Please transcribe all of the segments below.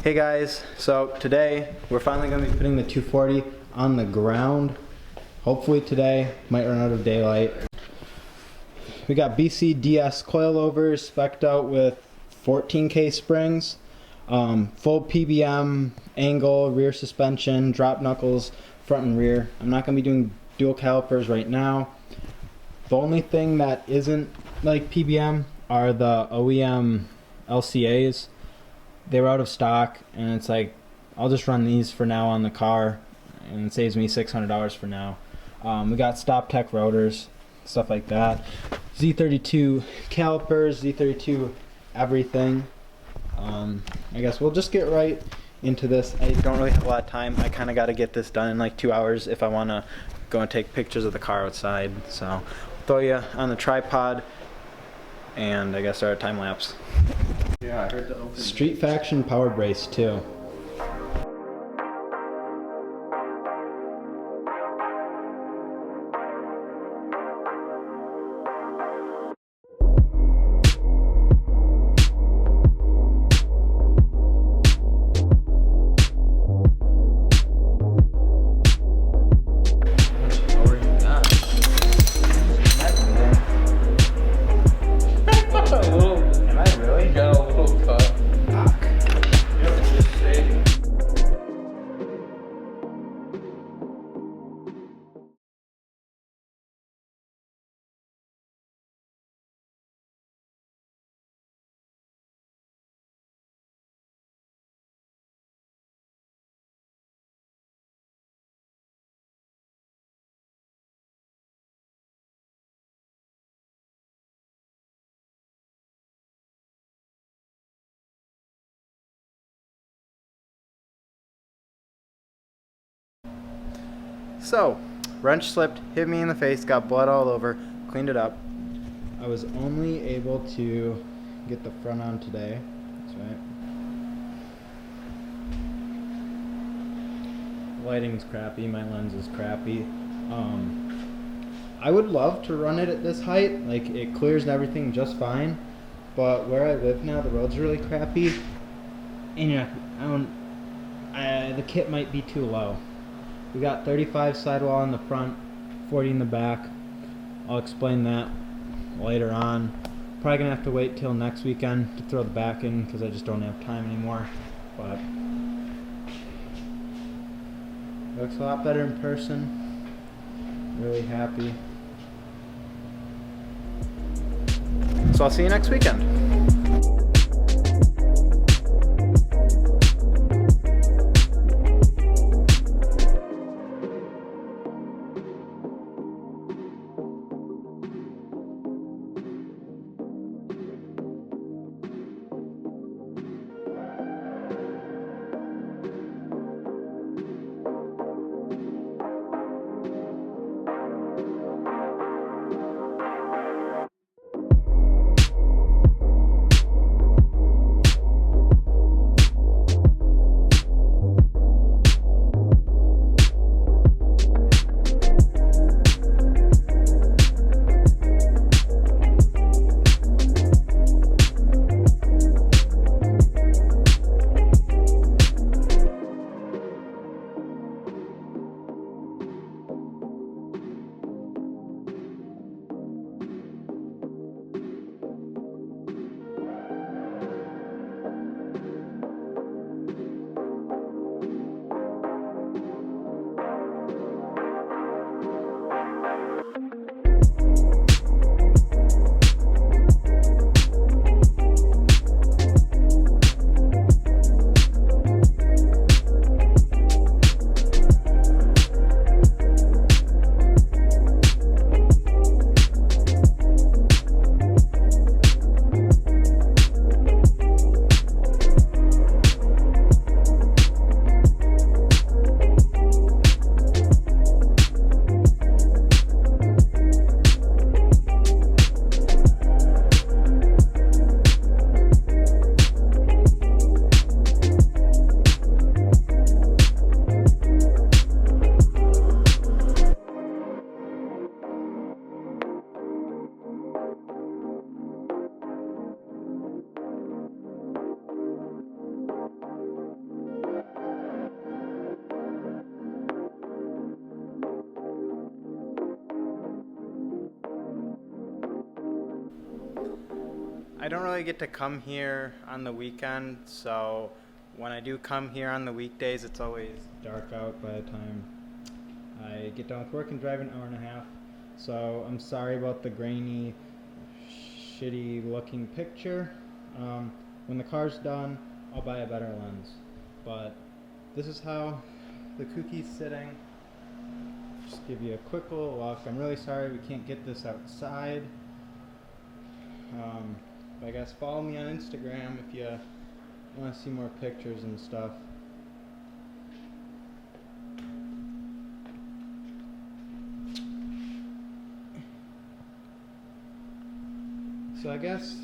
Hey guys, so today we're finally going to be putting the 240 on the ground. Hopefully today, might run out of daylight. We got BCDS coilovers spec'd out with 14K springs, full PBM, angle, rear suspension, drop knuckles, front and rear. I'm not going to be doing dual calipers right now. The only thing that isn't like PBM are the OEM LCAs. They were out of stock, and it's like, I'll just run these for now on the car, and it saves me $600 for now. We got Stop Tech rotors, stuff like that. Z32 calipers, Z32 everything. I guess we'll just get right into this. I don't really have a lot of time. I kind of got to get this done in like 2 hours if I want to go and take pictures of the car outside. So I'll throw you on the tripod, and I guess start a time lapse. Yeah, I heard the open. Street Faction power brace too. So, wrench slipped, hit me in the face, got blood all over, cleaned it up. I was only able to get the front on today. That's right. Lighting's crappy, my lens is crappy. I would love to run it at this height, like it clears and everything just fine, but where I live now the road's really crappy, and the kit might be too low. We got 35 sidewall in the front, 40 in the back. I'll explain that later on. Probably gonna have to wait till next weekend to throw the back in because I just don't have time anymore. But it looks a lot better in person. Really happy. So I'll see you next weekend. I don't really get to come here on the weekend, so when I do come here on the weekdays, it's always dark out by the time I get done with work and drive an hour and a half. So I'm sorry about the grainy, shitty looking picture. When the car's done, I'll buy a better lens. But this is how the Kouki's sitting. Just give you a quick little look. I'm really sorry we can't get this outside. I guess follow me on Instagram if you want to see more pictures and stuff. So I guess,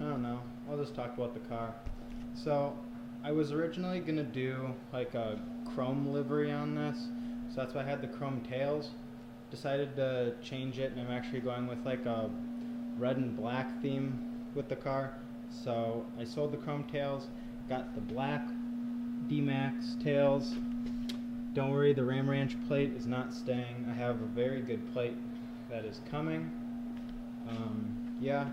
I don't know, I'll just talk about the car. So I was originally going to do like a chrome livery on this, so that's why I had the chrome tails. Decided to change it, and I'm actually going with like a red and black theme with the car. So I sold the chrome tails, got the black D-Max tails. Don't worry, the Ram Ranch plate is not staying. I have a very good plate that is coming. Yeah,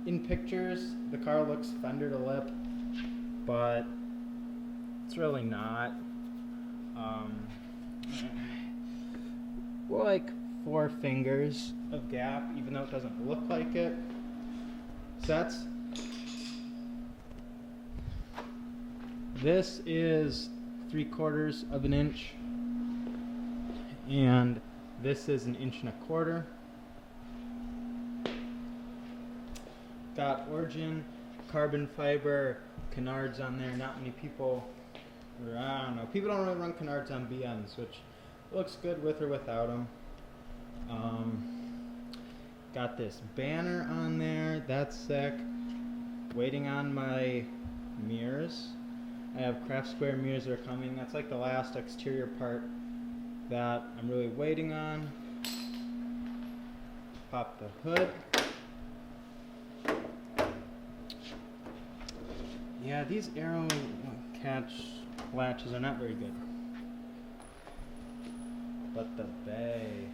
in pictures the car looks fender to lip, but it's really not. We're like 4 fingers of gap, even though it doesn't look like it. So this is 3/4 of an inch, and this is 1 1/4 inches. Got Origin carbon fiber canards on there. Not many people, or I don't know, people don't really run canards on BMs, which looks good with or without them. Got this banner on there, that's sick. Waiting on my mirrors. I have craft square mirrors that are coming. That's like the last exterior part that I'm really waiting on. Pop the hood. Yeah, these arrow catch latches are not very good. But the bay.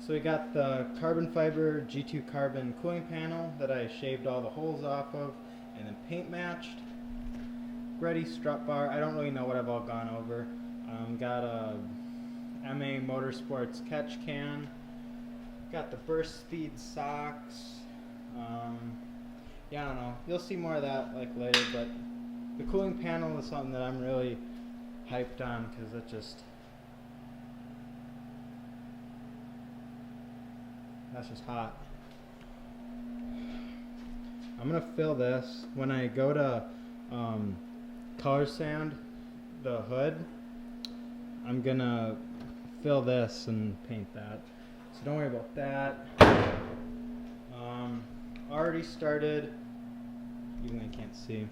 So we got the carbon fiber G2 carbon cooling panel that I shaved all the holes off of and then paint matched. Ready strut bar. I don't really know what I've all gone over. Got a MA Motorsports catch can. Got the burst speed socks. Yeah, I don't know. You'll see more of that like later, but the cooling panel is something that I'm really hyped on because it just, that's just hot. I'm gonna fill this when I go to color sand the hood. I'm gonna fill this and paint that, so don't worry about that. Already started, even though I can't see,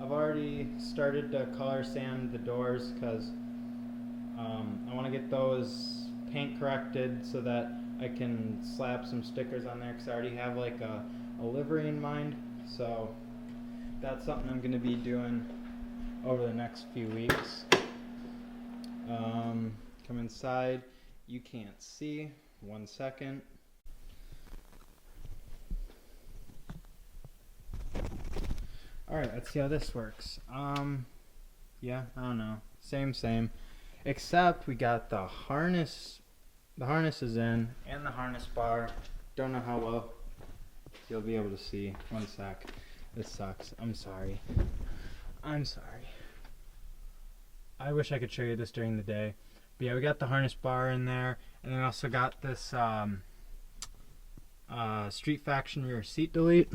I've already started to color sand the doors because I want to get those paint corrected so that I can slap some stickers on there, because I already have like a livery in mind. So that's something I'm going to be doing over the next few weeks. Come inside. You can't see. 1 second. Alright, let's see how this works. Yeah, I don't know. Same. Except we got the harness. The harness is in, and the harness bar. Don't know how well you'll be able to see. 1 sec. This sucks. I'm sorry. I wish I could show you this during the day. But yeah, we got the harness bar in there, and then we also got this Street Faction rear seat delete.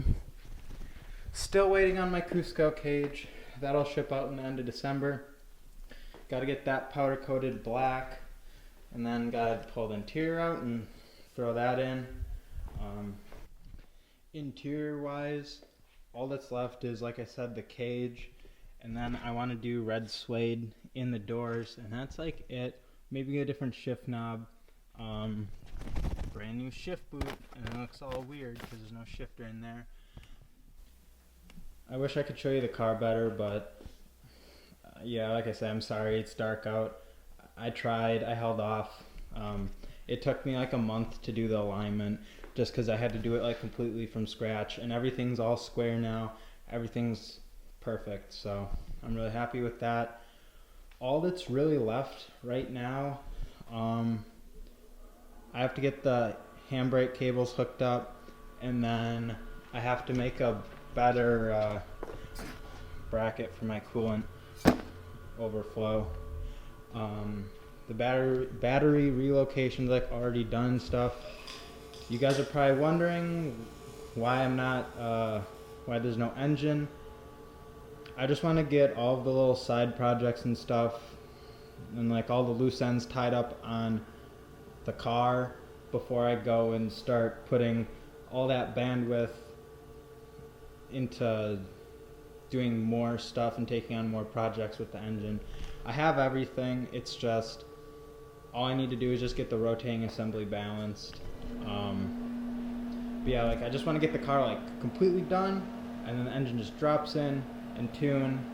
Still waiting on my Cusco cage. That'll ship out in the end of December. Got to get that powder coated black, and then got to pull the interior out and throw that in. Interior wise, all that's left is, like I said, the cage, and then I want to do red suede in the doors, and that's like it. Maybe a different shift knob. Brand new shift boot, and it looks all weird because there's no shifter in there. I wish I could show you the car better, but yeah, like I said, I'm sorry, it's dark out. I tried, I held off. It took me like a month to do the alignment. just because I had to do it like completely from scratch, and everything's all square now. Everything's perfect, so I'm really happy with that. All that's really left right now, I have to get the handbrake cables hooked up, and then I have to make a better bracket for my coolant overflow. The battery relocation's like already done stuff. You guys are probably wondering why I'm not, why there's no engine. I just want to get all of the little side projects and stuff and like all the loose ends tied up on the car before I go and start putting all that bandwidth into doing more stuff and taking on more projects with the engine. I have everything, it's just all I need to do is just get the rotating assembly balanced. But yeah, like I just want to get the car like completely done, and then the engine just drops in and tune.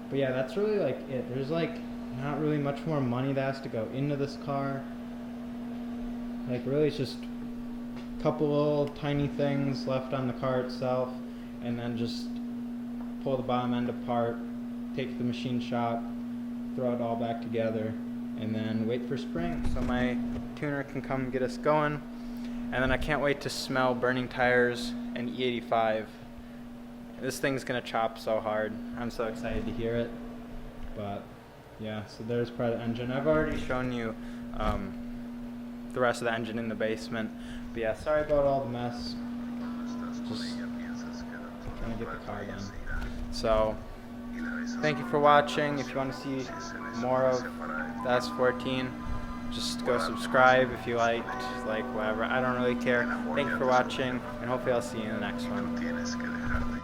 But yeah, that's really like it. There's like not really much more money that has to go into this car. Like really it's just a couple little tiny things left on the car itself, and then just pull the bottom end apart, take it to the machine shop, throw it all back together, and then wait for spring so my tuner can come get us going. And then I can't wait to smell burning tires and E85. This thing's gonna chop so hard. I'm so excited to hear it. But yeah, so there's part of the engine. I've already shown you the rest of the engine in the basement. But yeah, sorry about all the mess. Just trying to get the car done. So thank you for watching. If you want to see more of the S14, just go subscribe if you liked, like whatever. I don't really care. Thank you for watching, and hopefully I'll see you in the next one.